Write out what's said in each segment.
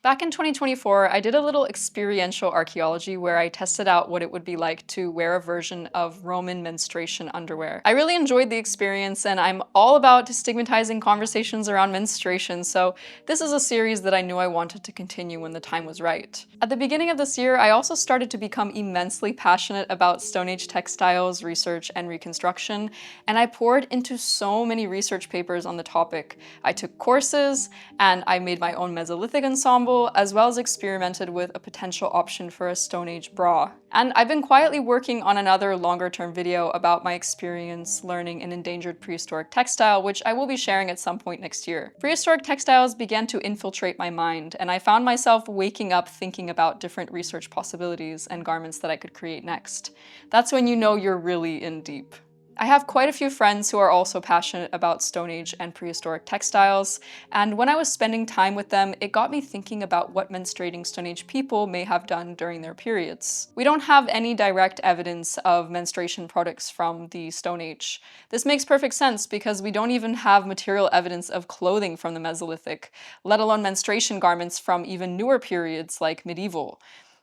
Back in 2024, I did a little experiential archaeology where I tested out what it would be like to wear a version of Roman menstruation underwear. I really enjoyed the experience, and I'm all about destigmatizing conversations around menstruation, so this is a series that I knew I wanted to continue when the time was right. At the beginning of this year, I also started to become immensely passionate about Stone Age textiles, research, and reconstruction, and I poured into so many research papers on the topic. I took courses, and I made my own Mesolithic ensemble, as well as experimented with a potential option for a Stone Age bra. And I've been quietly working on another longer-term video about my experience learning an endangered prehistoric textile, which I will be sharing at some point next year. Prehistoric textiles began to infiltrate my mind, and I found myself waking up thinking about different research possibilities and garments that I could create next. That's when you know you're really in deep. I have quite a few friends who are also passionate about Stone Age and prehistoric textiles, and when I was spending time with them, it got me thinking about what menstruating Stone Age people may have done during their periods. We don't have any direct evidence of menstruation products from the Stone Age. This makes perfect sense because we don't even have material evidence of clothing from the Mesolithic, let alone menstruation garments from even newer periods like medieval.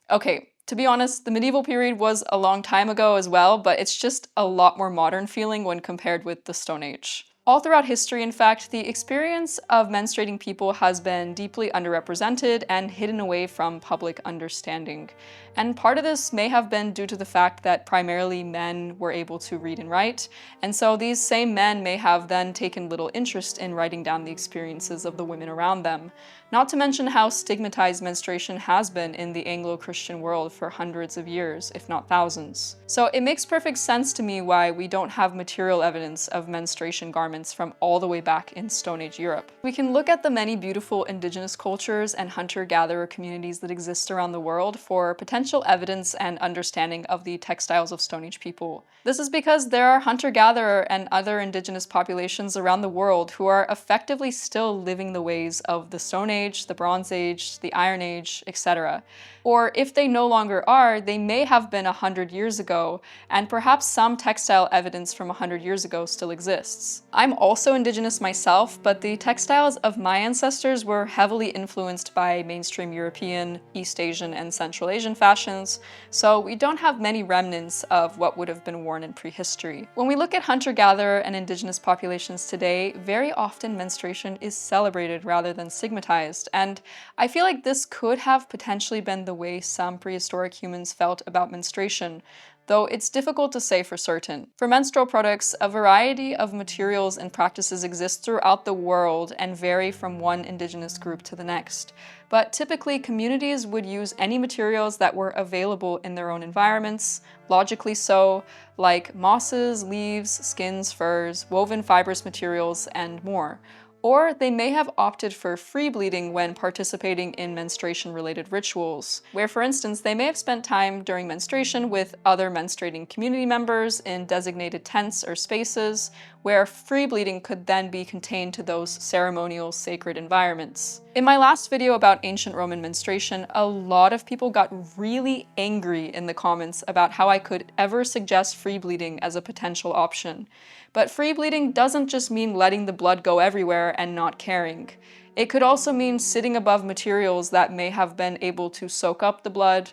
Okay, to be honest, the medieval period was a long time ago as well, but it's just a lot more modern feeling when compared with the Stone Age. All throughout history, in fact, the experience of menstruating people has been deeply underrepresented and hidden away from public understanding. And part of this may have been due to the fact that primarily men were able to read and write, and so these same men may have then taken little interest in writing down the experiences of the women around them. Not to mention how stigmatized menstruation has been in the Anglo-Christian world for hundreds of years, if not thousands. So it makes perfect sense to me why we don't have material evidence of menstruation garments from all the way back in Stone Age Europe. We can look at the many beautiful indigenous cultures and hunter-gatherer communities that exist around the world for potential evidence and understanding of the textiles of Stone Age people. This is because there are hunter-gatherer and other indigenous populations around the world who are effectively still living the ways of the Stone Age, the Bronze Age, the Iron Age, etc. Or if they no longer are, they may have been 100 years ago, and perhaps some textile evidence from 100 years ago still exists. I'm also indigenous myself, but the textiles of my ancestors were heavily influenced by mainstream European, East Asian, and Central Asian fashions, so we don't have many remnants of what would have been worn in prehistory. When we look at hunter-gatherer and indigenous populations today, very often menstruation is celebrated rather than stigmatized, and I feel like this could have potentially been the way some prehistoric humans felt about menstruation, though it's difficult to say for certain. For menstrual products, a variety of materials and practices exist throughout the world and vary from one indigenous group to the next. But typically, communities would use any materials that were available in their own environments, logically so, like mosses, leaves, skins, furs, woven fibrous materials, and more. Or they may have opted for free bleeding when participating in menstruation-related rituals, where, for instance, they may have spent time during menstruation with other menstruating community members in designated tents or spaces, where free bleeding could then be contained to those ceremonial, sacred environments. In my last video about ancient Roman menstruation, a lot of people got really angry in the comments about how I could ever suggest free bleeding as a potential option. But free bleeding doesn't just mean letting the blood go everywhere and not caring. It could also mean sitting above materials that may have been able to soak up the blood,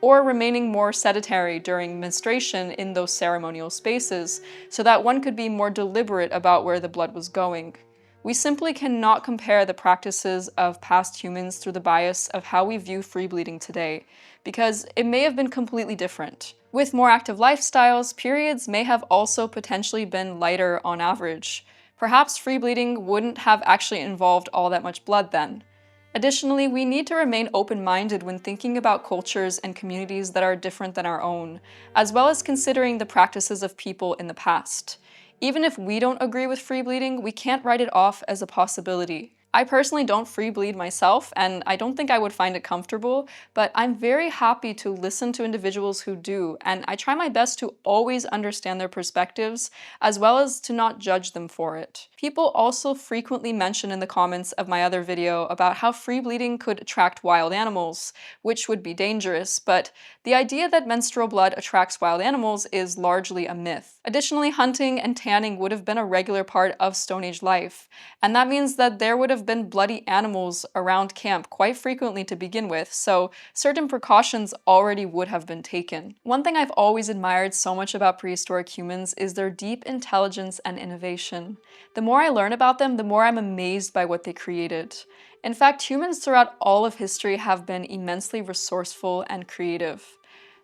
or remaining more sedentary during menstruation in those ceremonial spaces, so that one could be more deliberate about where the blood was going. We simply cannot compare the practices of past humans through the bias of how we view free bleeding today, because it may have been completely different. With more active lifestyles, periods may have also potentially been lighter on average. Perhaps free bleeding wouldn't have actually involved all that much blood then. Additionally, we need to remain open-minded when thinking about cultures and communities that are different than our own, as well as considering the practices of people in the past. Even if we don't agree with free bleeding, we can't write it off as a possibility. I personally don't free bleed myself, and I don't think I would find it comfortable, but I'm very happy to listen to individuals who do, and I try my best to always understand their perspectives, as well as to not judge them for it. People also frequently mention in the comments of my other video about how free bleeding could attract wild animals, which would be dangerous, but the idea that menstrual blood attracts wild animals is largely a myth. Additionally, hunting and tanning would have been a regular part of Stone Age life, and that means that there would have been bloody animals around camp quite frequently to begin with, so certain precautions already would have been taken. One thing I've always admired so much about prehistoric humans is their deep intelligence and innovation. The more I learn about them, the more I'm amazed by what they created. In fact, humans throughout all of history have been immensely resourceful and creative.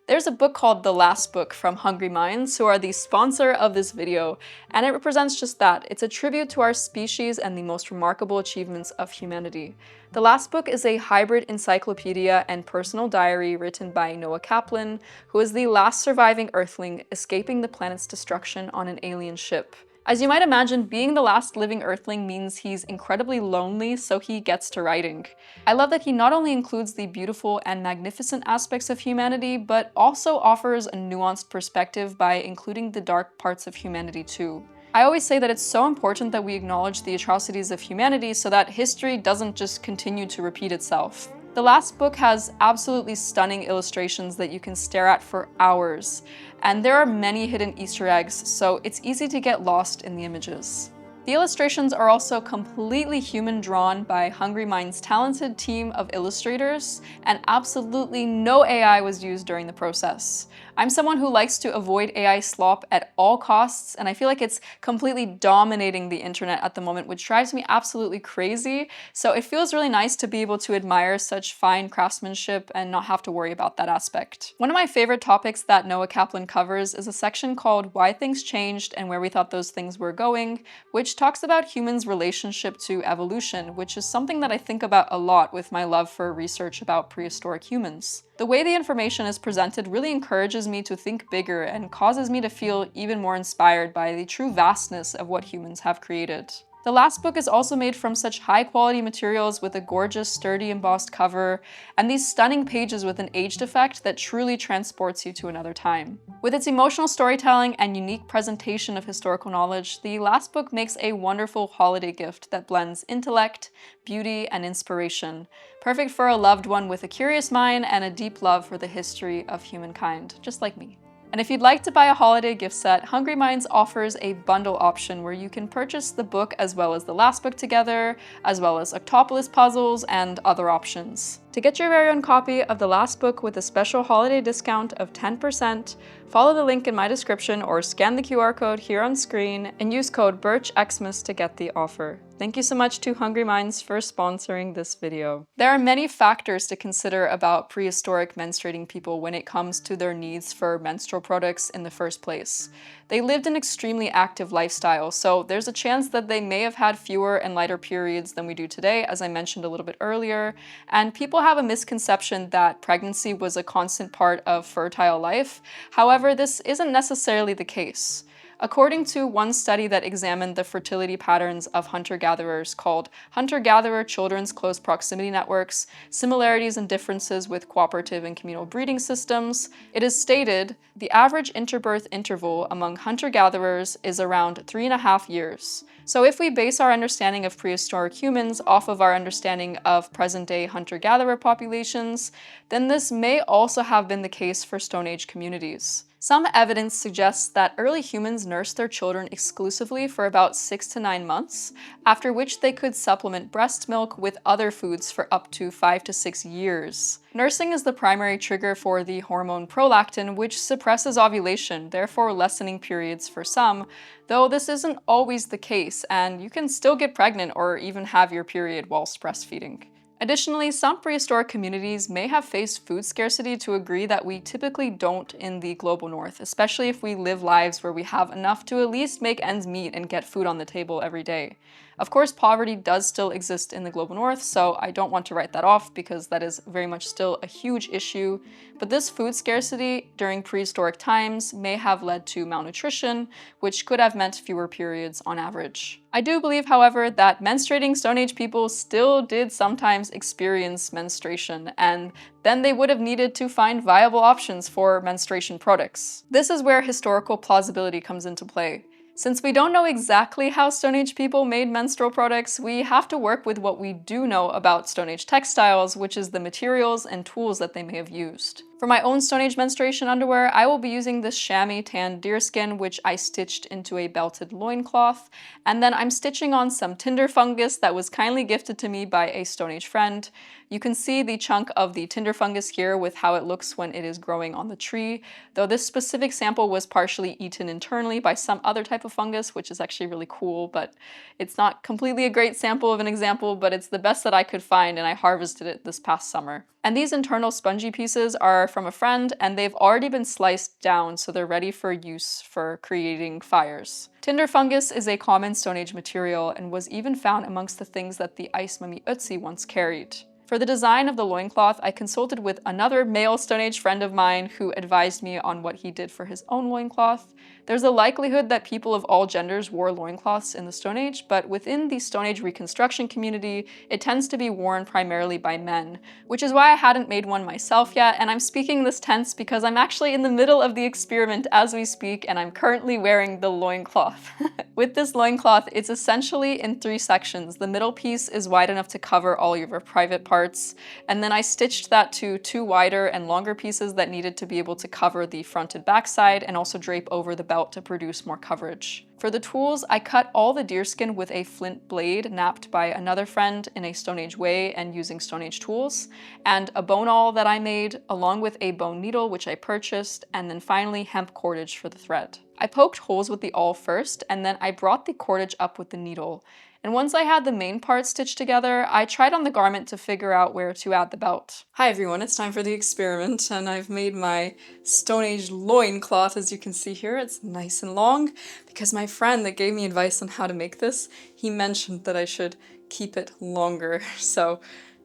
There's a book called The Last Book from Hungry Minds, who are the sponsor of this video, and it represents just that. It's a tribute to our species and the most remarkable achievements of humanity. The Last Book is a hybrid encyclopedia and personal diary written by Noah Kaplan, who is the last surviving Earthling escaping the planet's destruction on an alien ship. As you might imagine, being the last living Earthling means he's incredibly lonely, so he gets to writing. I love that he not only includes the beautiful and magnificent aspects of humanity, but also offers a nuanced perspective by including the dark parts of humanity too. I always say that it's so important that we acknowledge the atrocities of humanity so that history doesn't just continue to repeat itself. The Last Book has absolutely stunning illustrations that you can stare at for hours, and there are many hidden Easter eggs, so it's easy to get lost in the images. The illustrations are also completely human-drawn by Hungry Minds' talented team of illustrators, and absolutely no AI was used during the process. I'm someone who likes to avoid AI slop at all costs, and I feel like it's completely dominating the internet at the moment, which drives me absolutely crazy, so it feels really nice to be able to admire such fine craftsmanship and not have to worry about that aspect. One of my favorite topics that Noah Kaplan covers is a section called Why Things Changed and Where We Thought Those Things Were Going, which talks about humans' relationship to evolution, which is something that I think about a lot with my love for research about prehistoric humans. The way the information is presented really encourages me to think bigger and causes me to feel even more inspired by the true vastness of what humans have created. The Last Book is also made from such high-quality materials with a gorgeous, sturdy embossed cover, and these stunning pages with an aged effect that truly transports you to another time. With its emotional storytelling and unique presentation of historical knowledge, The Last Book makes a wonderful holiday gift that blends intellect, beauty, and inspiration, perfect for a loved one with a curious mind and a deep love for the history of humankind, just like me. And if you'd like to buy a holiday gift set, Hungry Minds offers a bundle option where you can purchase the book as well as the Last Book together, as well as Octopolis puzzles and other options. To get your very own copy of The Last Book with a special holiday discount of 10%, follow the link in my description or scan the QR code here on screen and use code BIRCHXmas to get the offer. Thank you so much to Hungry Minds for sponsoring this video. There are many factors to consider about prehistoric menstruating people when it comes to their needs for menstrual products in the first place. They lived an extremely active lifestyle, so there's a chance that they may have had fewer and lighter periods than we do today, as I mentioned a little bit earlier, and people have a misconception that pregnancy was a constant part of fertile life. However, this isn't necessarily the case. According to one study that examined the fertility patterns of hunter-gatherers called Hunter-Gatherer Children's Close Proximity Networks, Similarities and Differences with Cooperative and Communal Breeding Systems, it is stated the average interbirth interval among hunter-gatherers is around 3.5 years. So if we base our understanding of prehistoric humans off of our understanding of present-day hunter-gatherer populations, then this may also have been the case for Stone Age communities. Some evidence suggests that early humans nursed their children exclusively for about 6 to 9 months, after which they could supplement breast milk with other foods for up to 5 to 6 years. Nursing is the primary trigger for the hormone prolactin, which suppresses ovulation, therefore lessening periods for some, though this isn't always the case, and you can still get pregnant or even have your period whilst breastfeeding. Additionally, some prehistoric communities may have faced food scarcity to a degree that we typically don't in the global north, especially if we live lives where we have enough to at least make ends meet and get food on the table every day. Of course, poverty does still exist in the global north, so I don't want to write that off because that is very much still a huge issue, but this food scarcity during prehistoric times may have led to malnutrition, which could have meant fewer periods on average. I do believe, however, that menstruating Stone Age people still did sometimes experience menstruation, and then they would have needed to find viable options for menstruation products. This is where historical plausibility comes into play. Since we don't know exactly how Stone Age people made menstrual products, we have to work with what we do know about Stone Age textiles, which is the materials and tools that they may have used. For my own Stone Age menstruation underwear, I will be using this chamois tan deerskin, which I stitched into a belted loincloth, and then I'm stitching on some tinder fungus that was kindly gifted to me by a Stone Age friend. You can see the chunk of the tinder fungus here with how it looks when it is growing on the tree, though this specific sample was partially eaten internally by some other type of fungus, which is actually really cool, but it's not completely a great sample of an example, but it's the best that I could find, and I harvested it this past summer. And these internal spongy pieces are from a friend, and they've already been sliced down, so they're ready for use for creating fires. Tinder fungus is a common Stone Age material and was even found amongst the things that the ice mummy Ötzi once carried. For the design of the loincloth, I consulted with another male Stone Age friend of mine who advised me on what he did for his own loincloth. There's a likelihood that people of all genders wore loincloths in the Stone Age, but within the Stone Age reconstruction community, it tends to be worn primarily by men, which is why I hadn't made one myself yet, and I'm speaking this tense because I'm actually in the middle of the experiment as we speak, and I'm currently wearing the loincloth. With this loincloth, it's essentially in 3 sections. The middle piece is wide enough to cover all your private parts, and then I stitched that to 2 wider and longer pieces that needed to be able to cover the front and back side and also drape over the belt to produce more coverage. For the tools, I cut all the deerskin with a flint blade napped by another friend in a Stone Age way and using Stone Age tools, and a bone awl that I made, along with a bone needle which I purchased, and then finally hemp cordage for the thread. I poked holes with the awl first, and then I brought the cordage up with the needle. And once I had the main part stitched together, I tried on the garment to figure out where to add the belt. Hi everyone, it's time for the experiment, and I've made my Stone Age loincloth, as you can see here. It's nice and long, because my friend that gave me advice on how to make this, he mentioned that I should keep it longer, so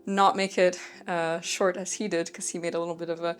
not make it short as he did, because he made a little bit of a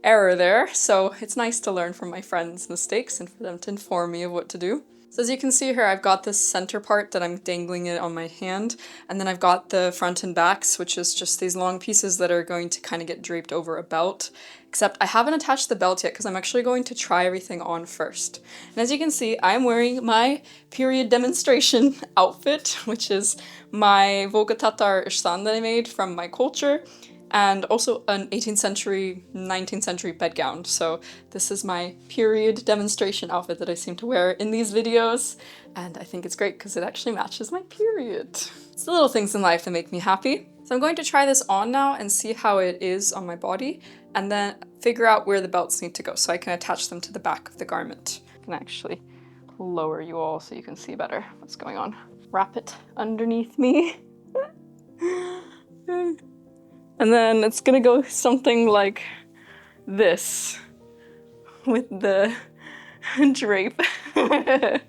error there. So it's nice to learn from my friends' mistakes and for them to inform me of what to do. So as you can see here, I've got this center part that I'm dangling it on my hand, and then I've got the front and backs, which is just these long pieces that are going to kind of get draped over a belt. Except I haven't attached the belt yet because I'm actually going to try everything on first. And as you can see, I'm wearing my period demonstration outfit, which is my Volga Tatar ishsan that I made from my culture, and also an 18th century, 19th century bedgown. So this is my period demonstration outfit that I seem to wear in these videos, and I think it's great because it actually matches my period. It's the little things in life that make me happy. So I'm going to try this on now and see how it is on my body, and then figure out where the belts need to go so I can attach them to the back of the garment. I can actually lower you all so you can see better what's going on. Wrap it underneath me. And then it's gonna go something like this with the drape. I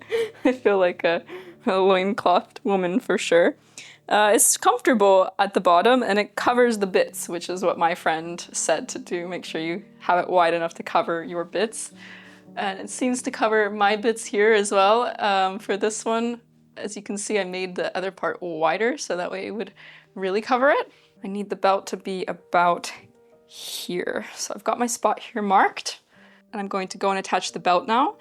feel like a loinclothed woman for sure. It's comfortable at the bottom and it covers the bits, which is what my friend said to do. Make sure you have it wide enough to cover your bits. And it seems to cover my bits here as well. For this one, as you can see, I made the other part wider so that way it would really cover it. I need the belt to be about here. So I've got my spot here marked, and I'm going to go and attach the belt now,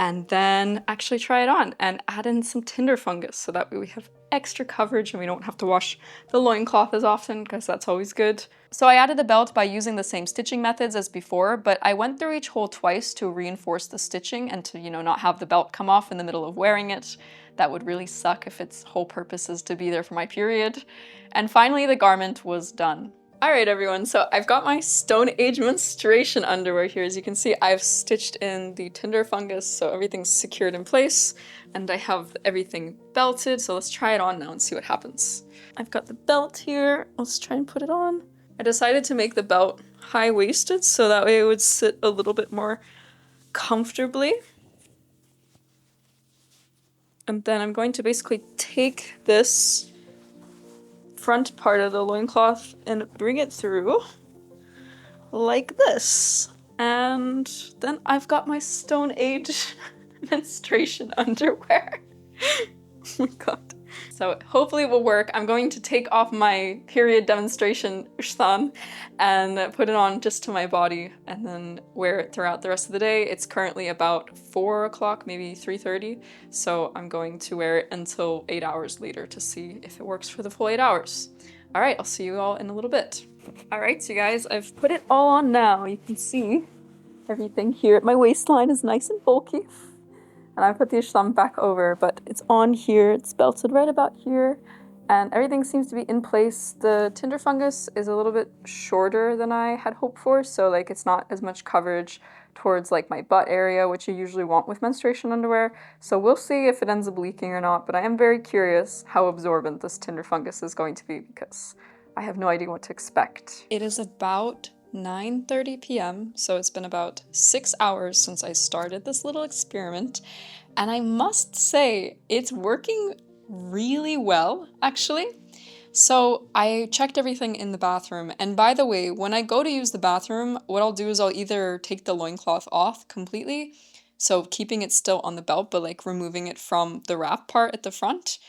and then actually try it on and add in some tinder fungus so that way we have extra coverage and we don't have to wash the loincloth as often, because that's always good. So I added the belt by using the same stitching methods as before, but I went through each hole twice to reinforce the stitching and to, not have the belt come off in the middle of wearing it. That would really suck if its whole purpose is to be there for my period. And finally, the garment was done. All right, everyone, so I've got my Stone Age menstruation underwear here. As you can see, I've stitched in the tinder fungus, so everything's secured in place, and I have everything belted, so let's try it on now and see what happens. I've got the belt here. Let's try and put it on. I decided to make the belt high-waisted, so that way it would sit a little bit more comfortably. And then I'm going to basically take this front part of the loincloth and bring it through like this. And then I've got my Stone Age menstruation underwear. Oh my god. So hopefully it will work. I'm going to take off my period demonstration ushtan and put it on just to my body and then wear it throughout the rest of the day. It's currently about 4 o'clock, maybe 3:30. So I'm going to wear it until 8 hours later to see if it works for the full 8 hours. All right, I'll see you all in a little bit. All right, so you guys, I've put it all on now. You can see everything here. My waistline is nice and bulky. And I put the ishlam back over, but it's on here, it's belted right about here, and everything seems to be in place. The tinder fungus is a little bit shorter than I had hoped for, so like it's not as much coverage towards like my butt area, which you usually want with menstruation underwear. So we'll see if it ends up leaking or not, but I am very curious how absorbent this tinder fungus is going to be because I have no idea what to expect. It is about 9:30 p.m. so it's been about 6 hours since I started this little experiment, and I must say it's working really well, actually. So I checked everything in the bathroom, and by the way, when I go to use the bathroom, what I'll do is I'll either take the loincloth off completely, so keeping it still on the belt but like removing it from the wrap part at the front,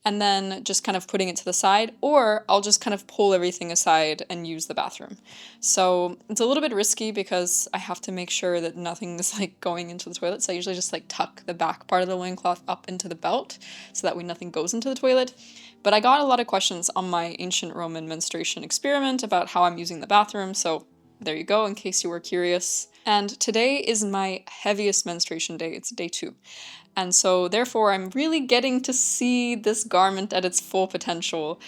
and then just kind of putting it to the side, or I'll just kind of pull everything aside and use the bathroom. So it's a little bit risky because I have to make sure that nothing is like going into the toilet. So I usually just like tuck the back part of the loincloth up into the belt so that way nothing goes into the toilet. But I got a lot of questions on my ancient Roman menstruation experiment about how I'm using the bathroom, so there you go in case you were curious. And today is my heaviest menstruation day, it's day 2. And so therefore I'm really getting to see this garment at its full potential.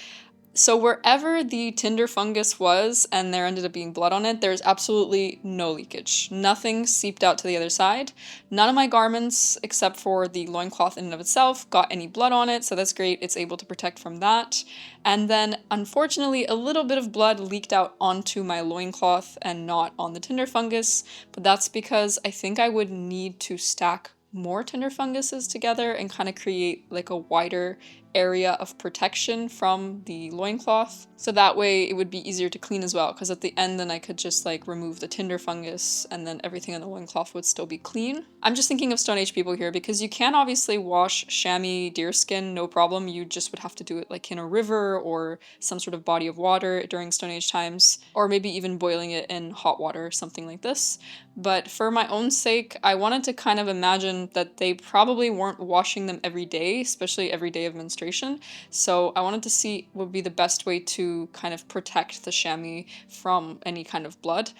So wherever the tinder fungus was and there ended up being blood on it, there's absolutely no leakage. Nothing seeped out to the other side. None of my garments, except for the loincloth in and of itself, got any blood on it, so that's great. It's able to protect from that. And then, unfortunately, a little bit of blood leaked out onto my loincloth and not on the tinder fungus, but that's because I think I would need to stack more tinder funguses together and kind of create like a wider area of protection from the loincloth. So that way it would be easier to clean as well, because at the end then I could just like remove the tinder fungus and then everything on the loincloth would still be clean. I'm just thinking of Stone Age people here because you can obviously wash chamois deerskin, no problem. You just would have to do it like in a river or some sort of body of water during Stone Age times, or maybe even boiling it in hot water, something like this. But for my own sake, I wanted to kind of imagine that they probably weren't washing them every day, especially every day of menstruation. So I wanted to see what would be the best way to kind of protect the chamois from any kind of blood.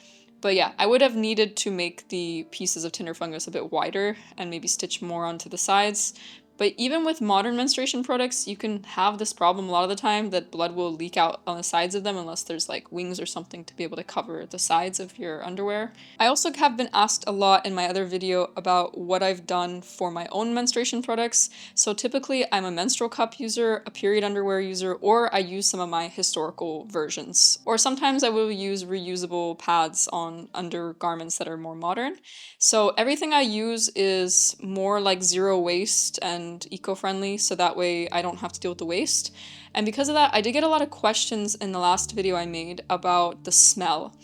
But yeah, I would have needed to make the pieces of tinder fungus a bit wider and maybe stitch more onto the sides. But even with modern menstruation products, you can have this problem a lot of the time that blood will leak out on the sides of them unless there's like wings or something to be able to cover the sides of your underwear. I also have been asked a lot in my other video about what I've done for my own menstruation products. So typically I'm a menstrual cup user, a period underwear user, or I use some of my historical versions. Or sometimes I will use reusable pads on undergarments that are more modern. So everything I use is more like zero waste and eco-friendly, so that way I don't have to deal with the waste. And because of that, I did get a lot of questions in the last video I made about the smell.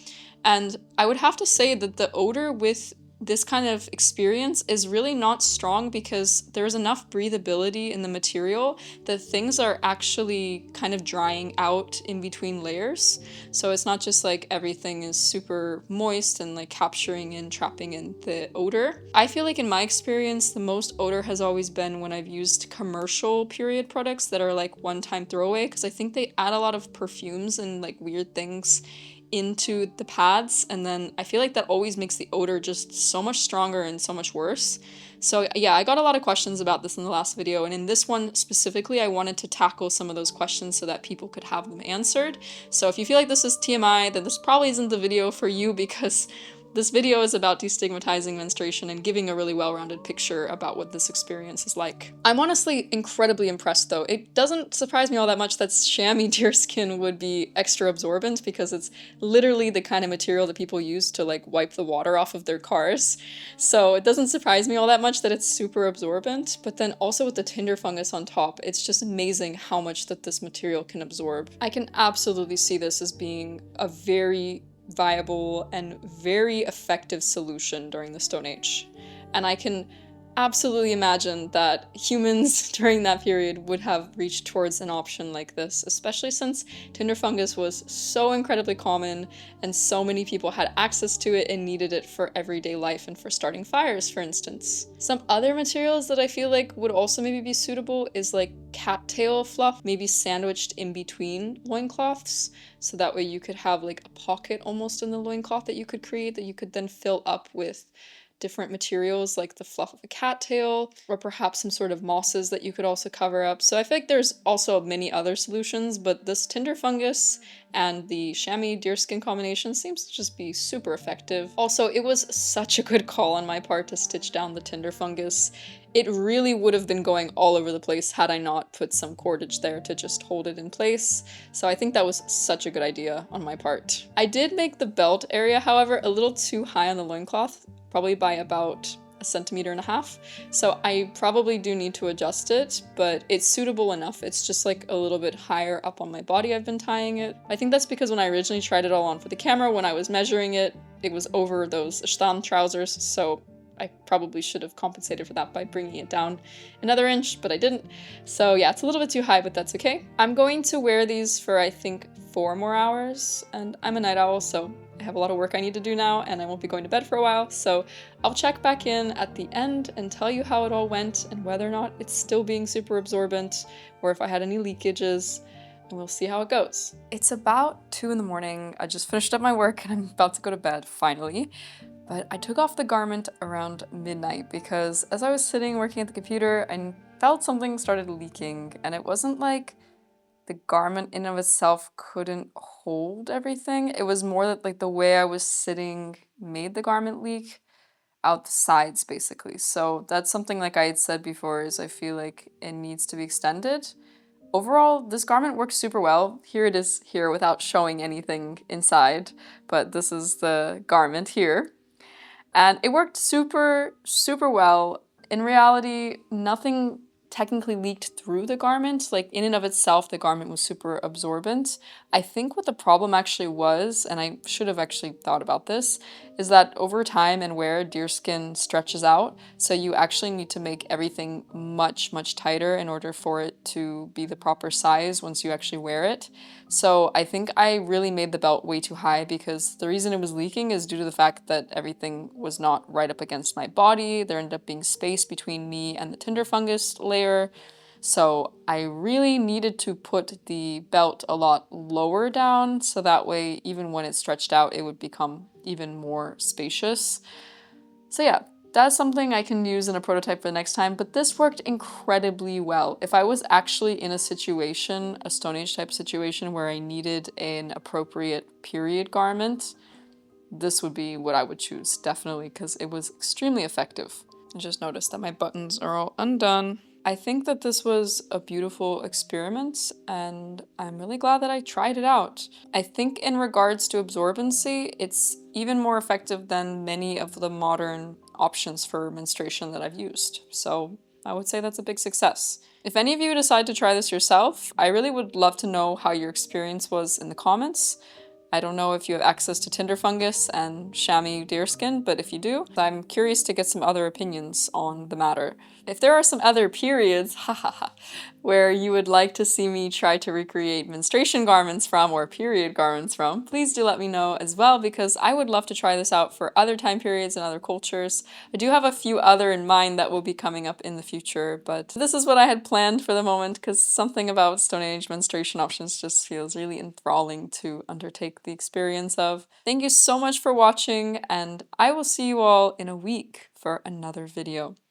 And I would have to say that the odor with this kind of experience is really not strong because there's enough breathability in the material that things are actually kind of drying out in between layers. So it's not just like everything is super moist and like capturing and trapping in the odor. I feel like in my experience, the most odor has always been when I've used commercial period products that are like one-time throwaway, because I think they add a lot of perfumes and like weird things into the pads, and then I feel like that always makes the odor just so much stronger and so much worse. So yeah, I got a lot of questions about this in the last video, and in this one specifically I wanted to tackle some of those questions so that people could have them answered. So if you feel like this is TMI, then this probably isn't the video for you, because this video is about destigmatizing menstruation and giving a really well-rounded picture about what this experience is like. I'm honestly incredibly impressed though. It doesn't surprise me all that much that chamois deerskin would be extra absorbent, because it's literally the kind of material that people use to like wipe the water off of their cars. So it doesn't surprise me all that much that it's super absorbent, but then also with the tinder fungus on top, it's just amazing how much that this material can absorb. I can absolutely see this as being a very viable and very effective solution during the Stone Age. And I can absolutely imagine that humans during that period would have reached towards an option like this, especially since tinder fungus was so incredibly common and so many people had access to it and needed it for everyday life and for starting fires, for instance. Some other materials that I feel like would also maybe be suitable is like cattail fluff, maybe sandwiched in between loincloths, so that way you could have like a pocket almost in the loincloth that you could create that you could then fill up with different materials like the fluff of a cattail, or perhaps some sort of mosses that you could also cover up. So I feel like there's also many other solutions, but this tinder fungus and the chamois deerskin combination seems to just be super effective. Also, it was such a good call on my part to stitch down the tinder fungus. It really would have been going all over the place had I not put some cordage there to just hold it in place. So I think that was such a good idea on my part. I did make the belt area, however, a little too high on the loincloth, probably by about 1.5 centimeters. So I probably do need to adjust it, but it's suitable enough. It's just like a little bit higher up on my body I've been tying it. I think that's because when I originally tried it all on for the camera, when I was measuring it, it was over those Aslan trousers, so I probably should have compensated for that by bringing it down another inch, but I didn't. So yeah, it's a little bit too high, but that's okay. I'm going to wear these for I think 4 more hours, and I'm a night owl, so I have a lot of work I need to do now, and I won't be going to bed for a while, so I'll check back in at the end and tell you how it all went and whether or not it's still being super absorbent, or if I had any leakages, and we'll see how it goes. It's about 2 in the morning. I just finished up my work and I'm about to go to bed, finally. But I took off the garment around midnight because as I was sitting working at the computer, I felt something started leaking, and it wasn't like the garment in of itself couldn't hold everything. It was more that like the way I was sitting made the garment leak out the sides basically. So that's something like I had said before is I feel like it needs to be extended. Overall, this garment works super well. Here it is here without showing anything inside, but this is the garment here. And it worked super, super well. In reality, nothing technically leaked through the garment. Like in and of itself, the garment was super absorbent. I think what the problem actually was, and I should have actually thought about this, is that over time and wear, deerskin stretches out. So you actually need to make everything much, much tighter in order for it to be the proper size once you actually wear it. So I think I really made the belt way too high because the reason it was leaking is due to the fact that everything was not right up against my body. There ended up being space between me and the tinder fungus layer. So I really needed to put the belt a lot lower down so that way even when it stretched out it would become even more spacious. So yeah, that's something I can use in a prototype for the next time, but this worked incredibly well. If I was actually in a situation, a Stone Age type situation where I needed an appropriate period garment, this would be what I would choose, definitely, because it was extremely effective. I just noticed that my buttons are all undone. I think that this was a beautiful experiment, and I'm really glad that I tried it out. I think in regards to absorbency, it's even more effective than many of the modern options for menstruation that I've used. So I would say that's a big success. If any of you decide to try this yourself, I really would love to know how your experience was in the comments. I don't know if you have access to tinder fungus and chamois deerskin, but if you do, I'm curious to get some other opinions on the matter. If there are some other periods, where you would like to see me try to recreate menstruation garments from or period garments from, please do let me know as well because I would love to try this out for other time periods and other cultures. I do have a few other in mind that will be coming up in the future, but this is what I had planned for the moment because something about Stone Age menstruation options just feels really enthralling to undertake the experience of. Thank you so much for watching, and I will see you all in a week for another video.